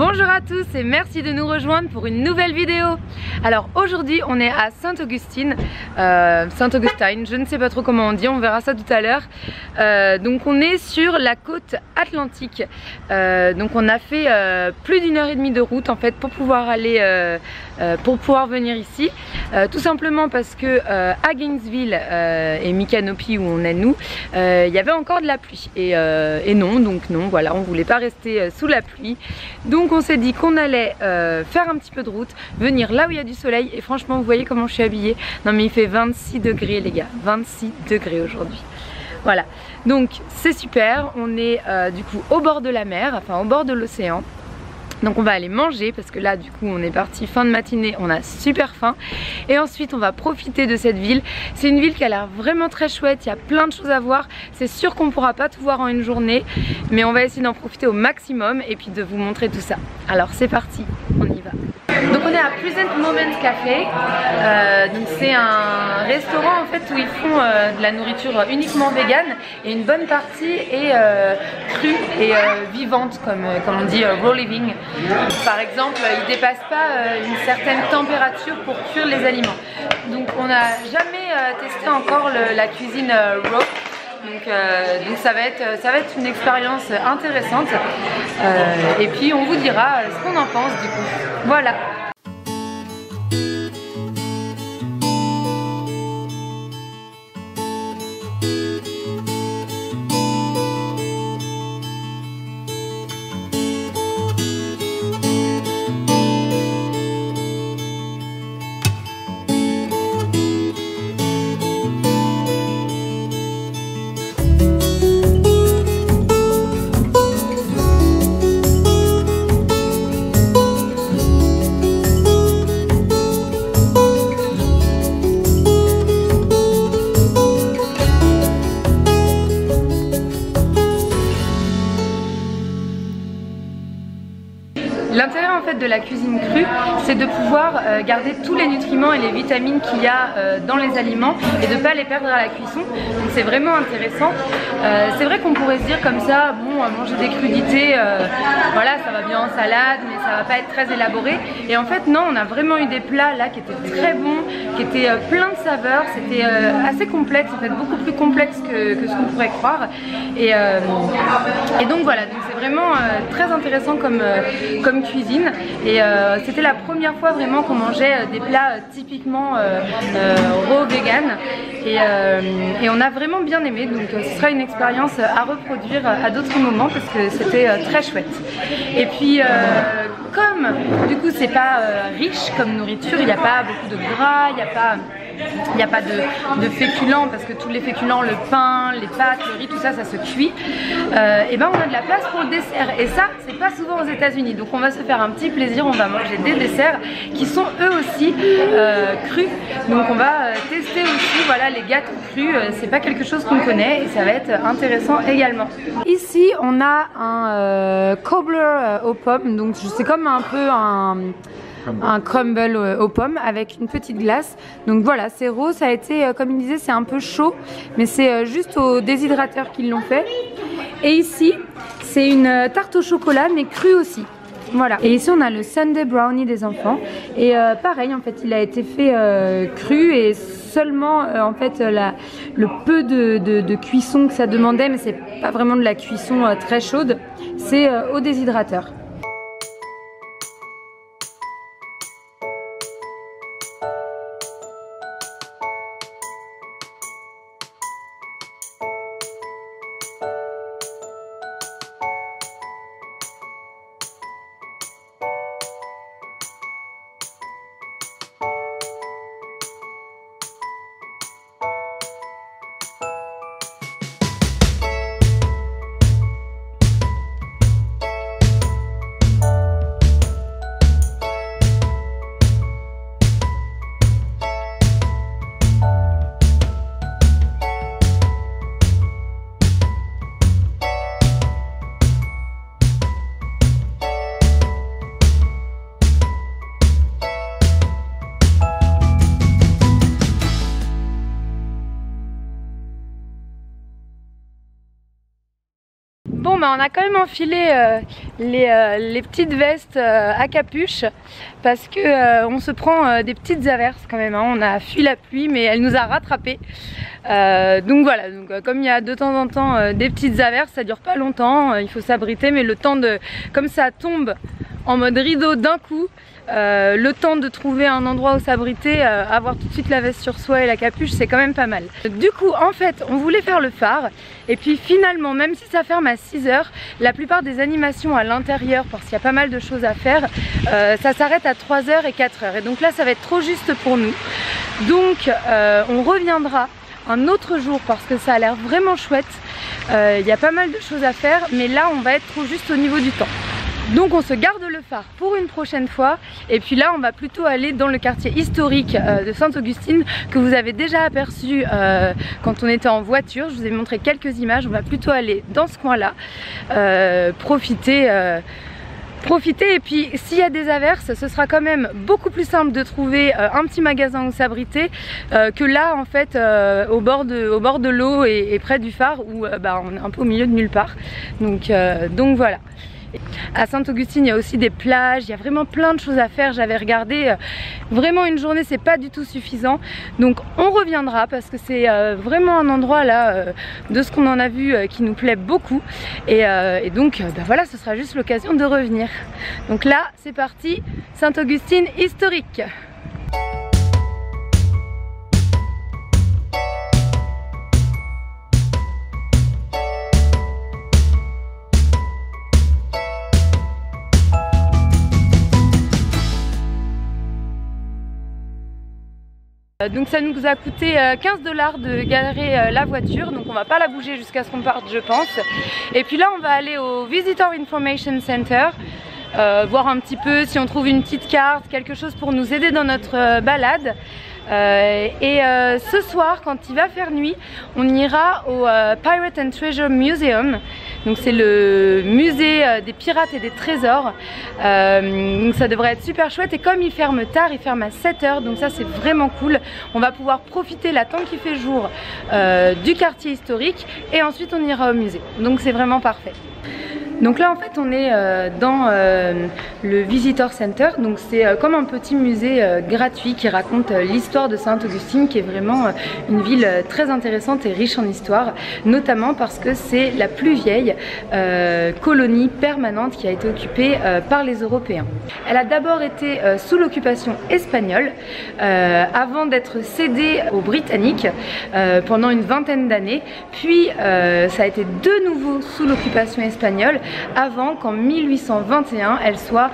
Bonjour à tous et merci de nous rejoindre pour une nouvelle vidéo. Alors aujourd'hui on est à Saint-Augustine, je ne sais pas trop comment on dit, on verra ça tout à l'heure. Donc on est sur la côte atlantique, donc on a fait plus d'une heure et demie de route en fait pour pouvoir aller, pour pouvoir venir ici. Tout simplement parce que à Gainesville et Micanopy où on est nous, il y avait encore de la pluie et non, donc non, voilà, on voulait pas rester sous la pluie. Donc on s'est dit qu'on allait faire un petit peu de route, venir là où il y a du soleil et franchement vous voyez comment je suis habillée. Non mais il fait 26 degrés les gars, 26 degrés aujourd'hui. Voilà, donc c'est super, on est du coup au bord de la mer, enfin au bord de l'océan. Donc on va aller manger parce que là du coup on est parti fin de matinée, on a super faim. Et ensuite on va profiter de cette ville. C'est une ville qui a l'air vraiment très chouette, il y a plein de choses à voir. C'est sûr qu'on ne pourra pas tout voir en une journée, mais on va essayer d'en profiter au maximum et puis de vous montrer tout ça. Alors c'est parti, on y va. Donc on est à Present Moment Café, donc c'est un restaurant en fait où ils font de la nourriture uniquement végane et une bonne partie est crue et vivante comme on dit raw living. Par exemple ils ne dépassent pas une certaine température pour cuire les aliments. Donc on n'a jamais testé encore la cuisine raw. Donc ça va être une expérience intéressante et puis on vous dira ce qu'on en pense du coup. Voilà. L'intérêt en fait de la cuisine crue, c'est de pouvoir garder tous les nutriments et les vitamines qu'il y a dans les aliments et de ne pas les perdre à la cuisson. Donc c'est vraiment intéressant. C'est vrai qu'on pourrait se dire comme ça, bon, manger des crudités, voilà, ça va bien en salade, mais ça va pas être très élaboré. Et en fait non, on a vraiment eu des plats là qui étaient très bons, qui étaient pleins de saveurs. C'était assez complexe, en fait beaucoup plus complexe que ce qu'on pourrait croire. Et donc voilà, donc c'est vraiment très intéressant comme cuisine et c'était la première fois vraiment qu'on mangeait des plats typiquement raw vegan et on a vraiment bien aimé, donc ce sera une expérience à reproduire à d'autres moments parce que c'était très chouette. Et puis comme du coup c'est pas riche comme nourriture, il n'y a pas beaucoup de gras, il n'y a pas de féculents parce que tous les féculents, le pain, les pâtes, le riz, tout ça, ça se cuit. Et ben on a de la place pour le dessert et ça c'est pas souvent aux États-Unis. Donc on va se faire un petit plaisir, on va manger des desserts qui sont eux aussi crus. Donc on va tester aussi voilà les gâteaux crus. C'est pas quelque chose qu'on connaît et ça va être intéressant également. Ici on a un cobbler aux pommes, donc c'est comme un peu un crumble aux pommes avec une petite glace. Donc voilà, c'est rose, ça a été comme il disait c'est un peu chaud mais c'est juste au déshydrateur qu'ils l'ont fait. Et ici c'est une tarte au chocolat mais crue aussi. Voilà. Et ici on a le Sunday Brownie des enfants et pareil en fait il a été fait cru et seulement en fait le peu de cuisson que ça demandait, mais c'est pas vraiment de la cuisson très chaude, c'est au déshydrateur. bah, on a quand même enfilé les petites vestes à capuche parce que on se prend des petites averses quand même, hein. On a fui la pluie mais elle nous a rattrapés. Donc voilà, comme il y a de temps en temps des petites averses, ça dure pas longtemps, il faut s'abriter, mais le temps de, comme ça tombe en mode rideau d'un coup, le temps de trouver un endroit où s'abriter, avoir tout de suite la veste sur soi et la capuche, c'est quand même pas mal. Du coup en fait on voulait faire le phare et puis finalement, même si ça ferme à 6 h, la plupart des animations à l'intérieur, parce qu'il y a pas mal de choses à faire, ça s'arrête à 3 h et 4 h, et donc là ça va être trop juste pour nous. Donc on reviendra un autre jour parce que ça a l'air vraiment chouette. Il y a pas mal de choses à faire, mais là on va être trop juste au niveau du temps. Donc on se garde le phare pour une prochaine fois, et puis là on va plutôt aller dans le quartier historique de Sainte-Augustine que vous avez déjà aperçu quand on était en voiture. Je vous ai montré quelques images, on va plutôt aller dans ce coin là, profiter, et puis s'il y a des averses, ce sera quand même beaucoup plus simple de trouver un petit magasin où s'abriter que là en fait au bord de l'eau et près du phare où bah, on est un peu au milieu de nulle part. Donc voilà. À Sainte-Augustine il y a aussi des plages, il y a vraiment plein de choses à faire. J'avais regardé, vraiment une journée c'est pas du tout suffisant, donc on reviendra parce que c'est vraiment un endroit là de ce qu'on en a vu qui nous plaît beaucoup, et donc bah voilà, ce sera juste l'occasion de revenir. Donc là c'est parti, Sainte-Augustine historique. Donc ça nous a coûté 15 $ de garer la voiture, donc on va pas la bouger jusqu'à ce qu'on parte je pense. Et puis là on va aller au Visitor Information Center, voir un petit peu si on trouve une petite carte, quelque chose pour nous aider dans notre balade. Ce soir quand il va faire nuit, on ira au Pirate and Treasure Museum. Donc c'est le musée des pirates et des trésors. Donc ça devrait être super chouette, et comme il ferme tard, il ferme à 7 h, donc ça c'est vraiment cool. On va pouvoir profiter là tant qu'il fait jour du quartier historique, et ensuite on ira au musée. Donc c'est vraiment parfait. Donc là en fait on est dans le Visitor Center, donc c'est comme un petit musée gratuit qui raconte l'histoire de Sainte-Augustine, qui est vraiment une ville très intéressante et riche en histoire, notamment parce que c'est la plus vieille colonie permanente qui a été occupée par les Européens. Elle a d'abord été sous l'occupation espagnole avant d'être cédée aux Britanniques pendant une vingtaine d'années, puis ça a été de nouveau sous l'occupation espagnole avant qu'en 1821 elle soit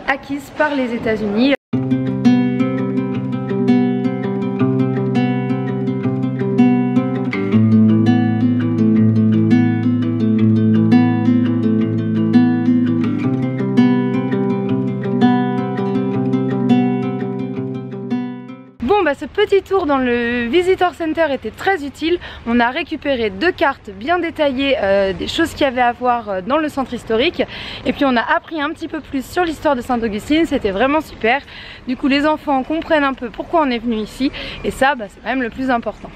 acquise par les États-Unis. Ce petit tour dans le Visitor Center était très utile. On a récupéré 2 cartes bien détaillées des choses qu'il y avait à voir dans le centre historique, et puis on a appris un petit peu plus sur l'histoire de Sainte-Augustine. C'était vraiment super. Du coup les enfants comprennent un peu pourquoi on est venu ici, et ça bah, c'est quand même le plus important.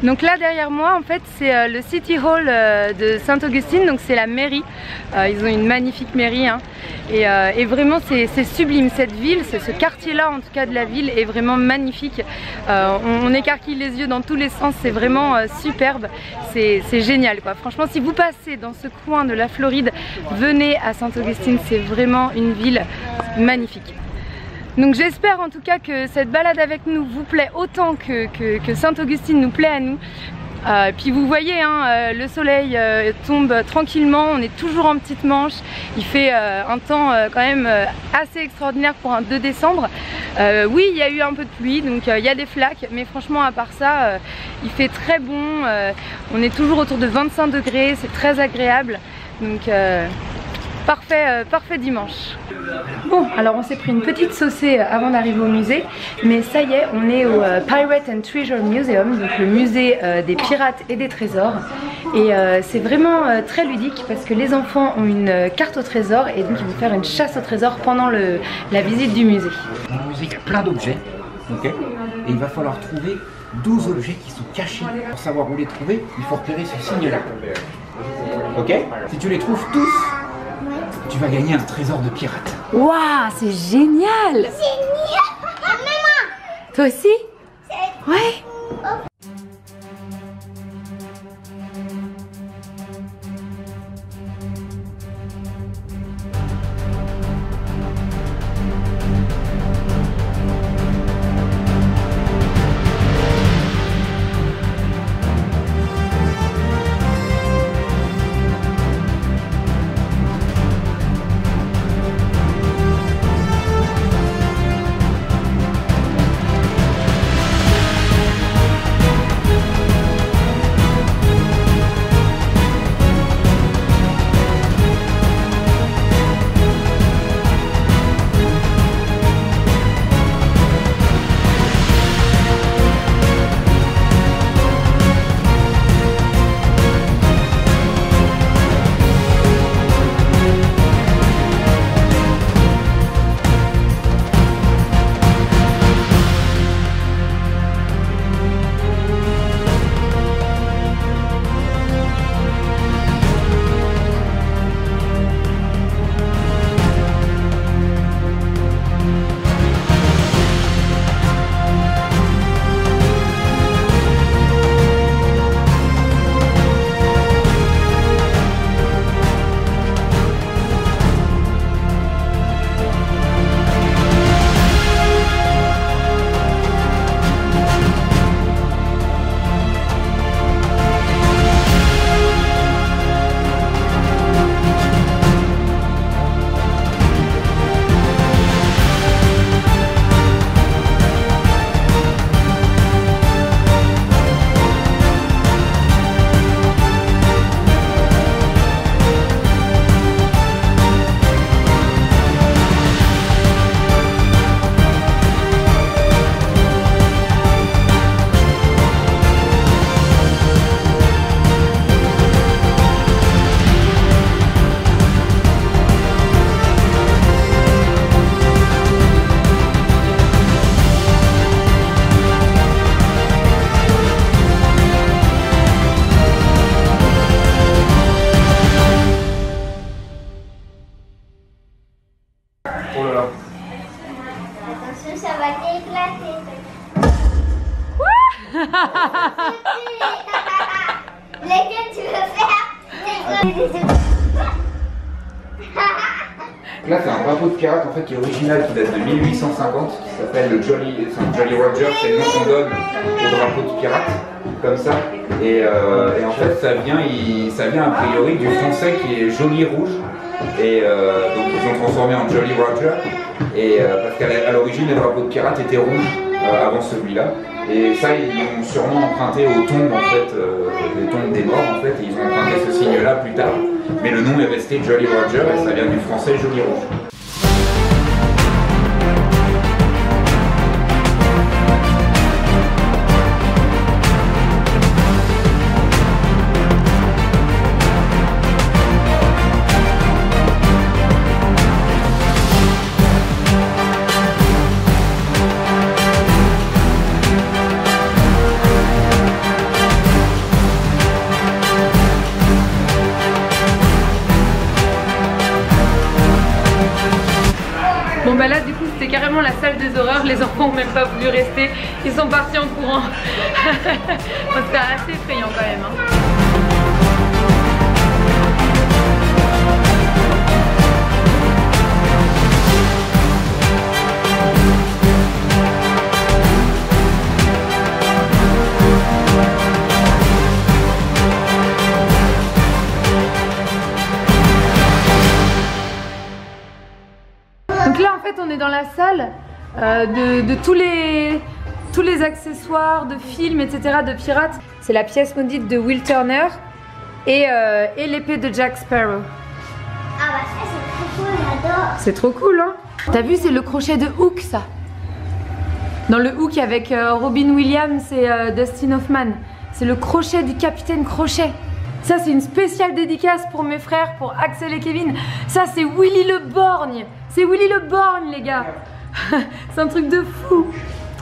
Donc là derrière moi en fait c'est le City Hall de Saint-Augustine, donc c'est la mairie. Ils ont une magnifique mairie hein. Et vraiment c'est sublime cette ville, ce quartier là en tout cas de la ville est vraiment magnifique. On écarquille les yeux dans tous les sens, c'est vraiment superbe, c'est génial quoi. Franchement si vous passez dans ce coin de la Floride, venez à Saint-Augustine, c'est vraiment une ville magnifique. Donc j'espère en tout cas que cette balade avec nous vous plaît autant que Saint-Augustine nous plaît à nous. Puis vous voyez hein, le soleil tombe tranquillement, on est toujours en petite manche, il fait un temps quand même assez extraordinaire pour un 2 décembre. Oui il y a eu un peu de pluie donc il y a des flaques, mais franchement à part ça il fait très bon, on est toujours autour de 25 degrés, c'est très agréable donc parfait dimanche. Bon, alors on s'est pris une petite saucée avant d'arriver au musée, mais ça y est, on est au Pirate and Treasure Museum, donc le musée des pirates et des trésors. Et c'est vraiment très ludique parce que les enfants ont une carte au trésor et donc ils vont faire une chasse au trésor pendant la visite du musée. Dans le musée, il y a plein d'objets, ok, et il va falloir trouver 12 objets qui sont cachés. Pour savoir où les trouver, il faut repérer ce signe-là. Ok? Si tu les trouves tous, tu vas gagner un trésor de pirate. Waouh, c'est génial! Génial! Maman! Toi aussi? Ouais! Oh là là. Attention, ça va t'éclater. Lequel tu veux faire? Là, c'est un drapeau de pirate en fait qui est original, qui date de 1850, qui s'appelle le Jolly Roger. C'est le nom qu'on donne au drapeau de pirate, comme ça. Et en fait, ça vient a priori du français qui est Jolly Rouge. Et donc ils ont transformé en Jolly Roger. Et parce qu'à l'origine, les drapeaux de pirates étaient rouges avant celui-là. Et ça, ils l'ont sûrement emprunté aux tombes en fait, des tombes des morts en fait. Et ils ont emprunté ce signe-là plus tard. Mais le nom est resté Jolly Roger et ça vient du français Jolly Rouge. bah là du coup c'était carrément la salle des horreurs, les enfants ont même pas voulu rester, ils sont partis en courant. C'était assez effrayant quand même hein. Donc là en fait on est dans la salle de tous les accessoires de films etc de pirates. C'est la pièce maudite de Will Turner et l'épée de Jack Sparrow. Ah bah ça c'est trop cool, j'adore. C'est trop cool hein. T'as vu c'est le crochet de Hook ça. Dans le Hook avec Robin Williams et Dustin Hoffman. C'est le crochet du capitaine Crochet. Ça c'est une spéciale dédicace pour mes frères, pour Axel et Kevin. Ça c'est Willy le Borgne. C'est Willy le Borgne les gars. C'est un truc de fou.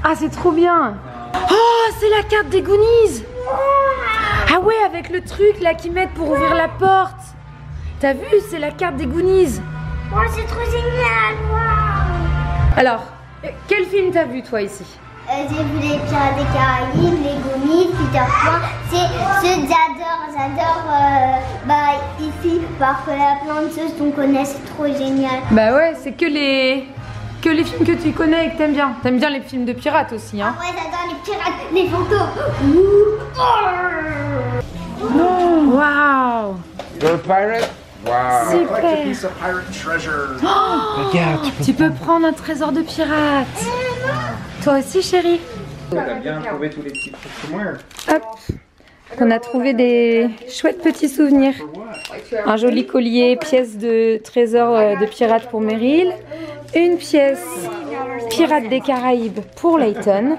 Ah c'est trop bien. Oh c'est la carte des Goonies. Ah ouais avec le truc là qu'ils mettent pour ouvrir la porte. T'as vu c'est la carte des Goonies. Oh c'est trop génial. Wow. Alors quel film t'as vu toi ici? J'ai vu les Pirates des Caraïbes, les Goonies, Peter Pan. C'est ce que j'adore bah ici parce qu'il y a plein de choses qu'on connaît, c'est trop génial. Bah ouais c'est que les films que tu connais et que t'aimes bien. T'aimes bien les films de pirates aussi hein. Ah ouais j'adore les pirates, les fantômes. Oh, waouh. You're a pirate? Wow. Super. Oh, Regarde, tu peux prendre un trésor de pirate. Toi aussi chérie. T'as bien trouvé tous les petits trucs comme moi. Hop. On a trouvé des chouettes petits souvenirs. Un joli collier, pièce de trésor de pirate pour Meryl. Une pièce pirate des Caraïbes pour Layton.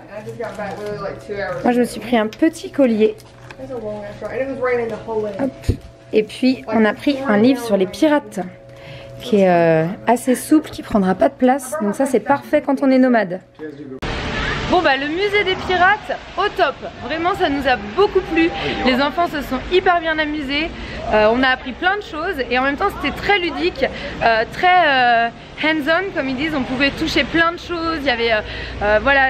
Moi je me suis pris un petit collier. Hop. Et puis on a pris un livre sur les pirates qui est assez souple, qui prendra pas de place. Donc ça c'est parfait quand on est nomade. Bon bah le musée des pirates au top, vraiment ça nous a beaucoup plu, les enfants se sont hyper bien amusés, on a appris plein de choses et en même temps c'était très ludique, très hands-on comme ils disent, on pouvait toucher plein de choses, il y avait voilà,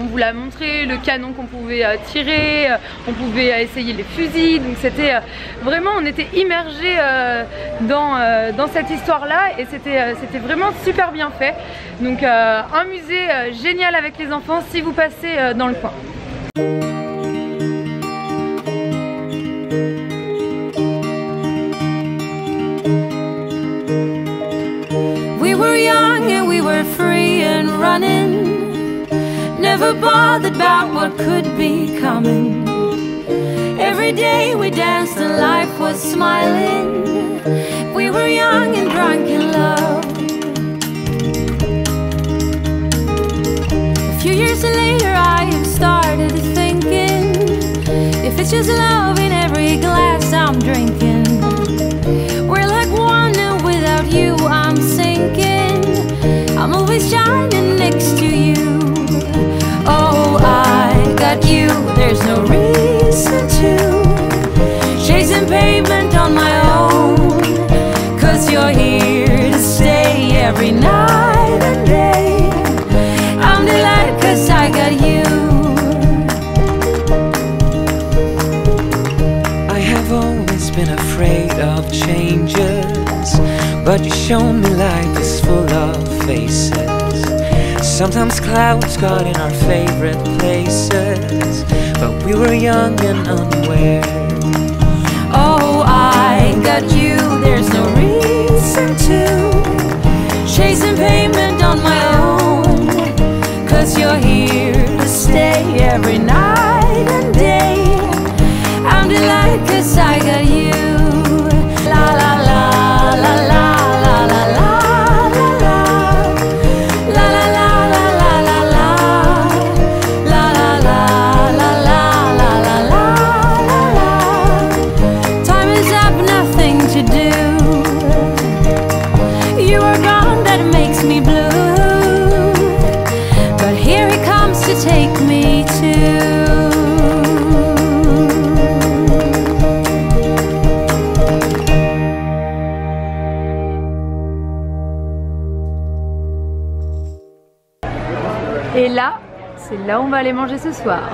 on vous l'a montré, le canon qu'on pouvait tirer, on pouvait essayer les fusils, donc c'était vraiment, on était immergés dans cette histoire là et c'était vraiment super bien fait, donc un musée génial avec les enfants si vous passez dans le coin. We were young and we were free and running, never bothered about what could be coming. Every day we danced and life was smiling. We were young and drunk in love. A few years later I have started thinking, if it's just love in every glass I'm drinking, we're like one and without you I'm sinking. I'm always shining next to you. Oh, I got you, there's no reason to chasing pavement on my own, 'cause you're here to stay every night and day. I'm delighted 'cause I got you. I have always been afraid of changes, but you show me life is full of faces. Sometimes clouds got in our favorite places, but we were young and unaware. Oh, I got you, there's no reason to chasing payment on my own, 'cause you're here to stay every night and day. I'm delighted 'cause I got you. La la la la la la la la. Et là, c'est là où on va aller manger ce soir.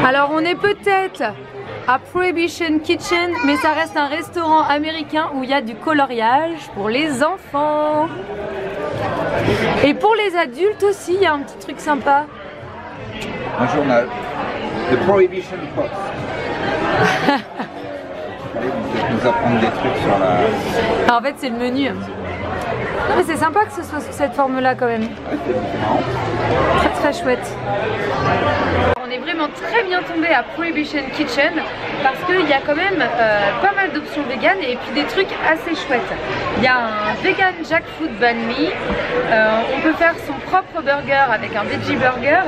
Alors on est peut-être à Prohibition Kitchen, mais ça reste un restaurant américain où il y a du coloriage pour les enfants. Et pour les adultes aussi, il y a un petit truc sympa. Un journal. The Prohibition Post. Allez, vous nous apprendre des trucs sur la... En fait, c'est le menu. Non, mais c'est sympa que ce soit sous cette forme-là quand même. Ouais, c'est marrant. Très très chouette. On est vraiment très bien tombé à Prohibition Kitchen parce qu'il y a quand même pas mal d'options véganes et puis des trucs assez chouettes. Il y a un vegan jackfruit banh mi, on peut faire son propre burger avec un veggie burger.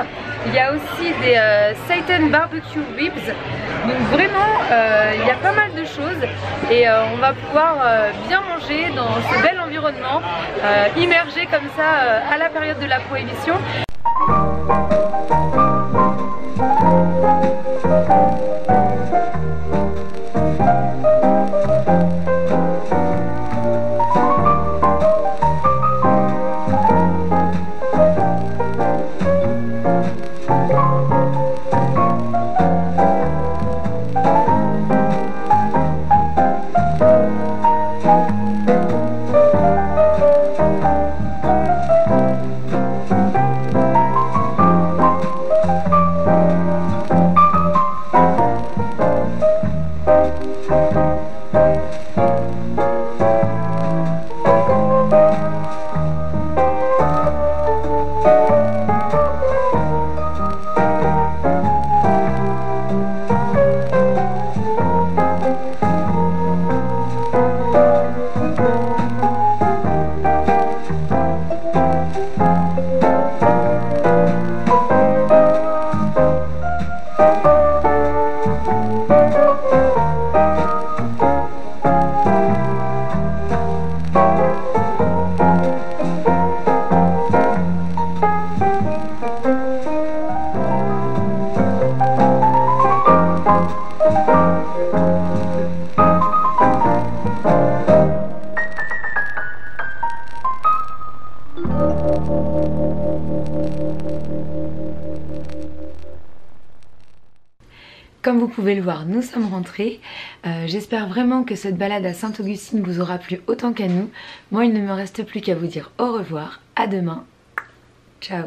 Il y a aussi des Seitan barbecue ribs. Donc vraiment, il y a pas mal de choses et on va pouvoir bien manger dans ce bel environnement, immergé comme ça à la période de la prohibition. Comme vous pouvez le voir, nous sommes rentrés. J'espère vraiment que cette balade à Sainte-Augustine vous aura plu autant qu'à nous. Moi, il ne me reste plus qu'à vous dire au revoir. À demain. Ciao.